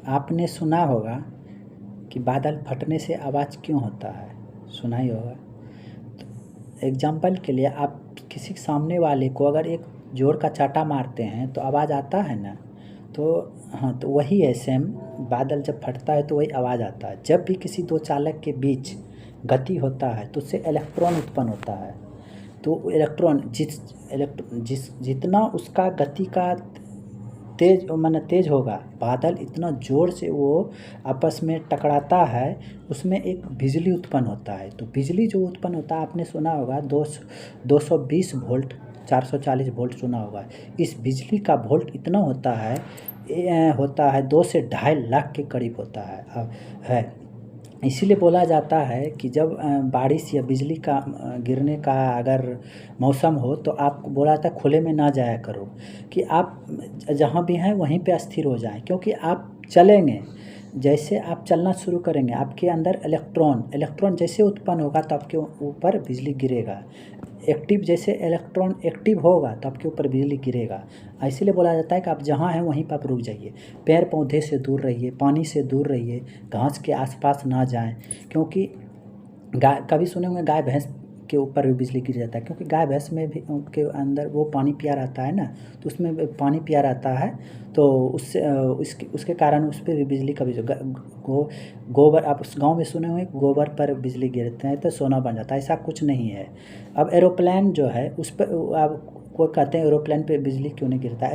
आपने सुना होगा कि बादल फटने से आवाज़ क्यों होता है, सुना ही होगा। तो एग्जाम्पल के लिए आप किसी सामने वाले को अगर एक ज़ोर का चाटा मारते हैं तो आवाज़ आता है ना। तो हाँ, तो वही है सेम, बादल जब फटता है तो वही आवाज़ आता है। जब भी किसी दो चालक के बीच गति होता है तो उससे इलेक्ट्रॉन उत्पन्न होता है। तो इलेक्ट्रॉन जितना उसका गति का तेज माने तेज होगा, बादल इतना ज़ोर से वो आपस में टकराता है, उसमें एक बिजली उत्पन्न होता है। तो बिजली जो उत्पन्न होता है, आपने सुना होगा 220 वोल्ट 440 वोल्ट सुना होगा। इस बिजली का वोल्ट इतना होता है 2 से 2.5 लाख के करीब होता है। इसीलिए बोला जाता है कि जब बारिश या बिजली का गिरने का अगर मौसम हो तो आपको बोला जाता है खुले में ना जाया करो, कि आप जहाँ भी हैं वहीं पे स्थिर हो जाएं, क्योंकि आप चलेंगे, जैसे आप चलना शुरू करेंगे आपके अंदर इलेक्ट्रॉन जैसे उत्पन्न होगा तो आपके ऊपर बिजली गिरेगा। जैसे इलेक्ट्रॉन एक्टिव होगा तो आपके ऊपर बिजली गिरेगा। इसीलिए बोला जाता है कि आप जहाँ हैं वहीं पर आप रुक जाइए, पेड़ पौधे से दूर रहिए, पानी से दूर रहिए, घास के आसपास ना जाएं, क्योंकि कभी सुने होंगे गाय भैंस के ऊपर भी बिजली गिर जाता है, क्योंकि गाय भैंस में भी के अंदर वो पानी पिया रहता है ना, तो उसमें पानी पिया रहता है, तो उससे उसके कारण उस पर भी बिजली का गोबर, आप उस गांव में सुने होंगे गोबर पर बिजली गिरते हैं तो सोना बन जाता है। ऐसा कुछ नहीं है। अब एरोप्लेन जो है उस पर आप को कहते हैं एरोप्लेन पे बिजली क्यों नहीं गिरता।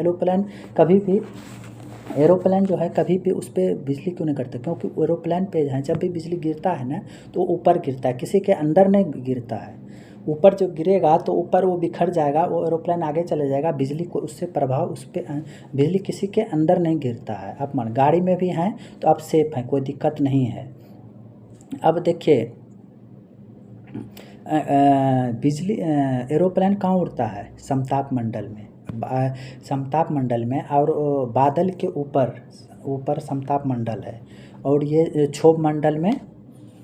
एरोप्लेन जो है कभी भी उस पर बिजली क्यों नहीं करता, क्योंकि एरोप्लेन पे जब भी बिजली गिरता है ना तो ऊपर गिरता है, किसी के अंदर नहीं गिरता है। ऊपर जो गिरेगा तो ऊपर वो बिखर जाएगा, वो एरोप्लेन आगे चले जाएगा, बिजली को उससे प्रभाव उस पर, बिजली किसी के अंदर नहीं गिरता है। आप मान गाड़ी में भी हैं तो आप सेफ हैं, कोई दिक्कत नहीं है। अब देखिए बिजली एरोप्लेन कहाँ उड़ता है, समताप मंडल में, समताप मंडल में, और बादल के ऊपर समताप मंडल है, और ये क्षोभ मंडल में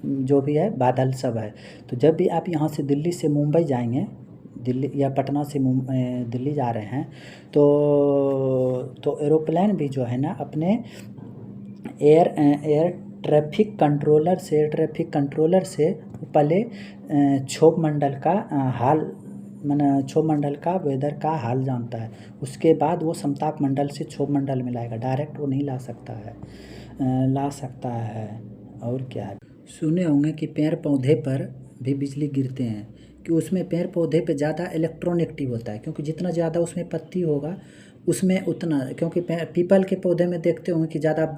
जो भी है बादल सब है। तो जब भी आप यहाँ से दिल्ली से मुंबई जाएंगे, दिल्ली या पटना से दिल्ली जा रहे हैं तो एरोप्लेन भी जो है ना अपने एयर ट्रैफिक कंट्रोलर से पहले क्षोभ मंडल का हाल क्षोभ मंडल का वेदर का हाल जानता है, उसके बाद वो समताप मंडल से क्षोभ मंडल में लाएगा, डायरेक्ट वो नहीं ला सकता है। और क्या है, सुने होंगे कि पेड़ पौधे पर भी बिजली गिरते हैं, कि उसमें पेड़ पौधे पे ज़्यादा इलेक्ट्रॉन एक्टिव होता है, क्योंकि जितना ज़्यादा उसमें पत्ती होगा उसमें उतना, क्योंकि पीपल के पौधे में देखते होंगे कि ज़्यादा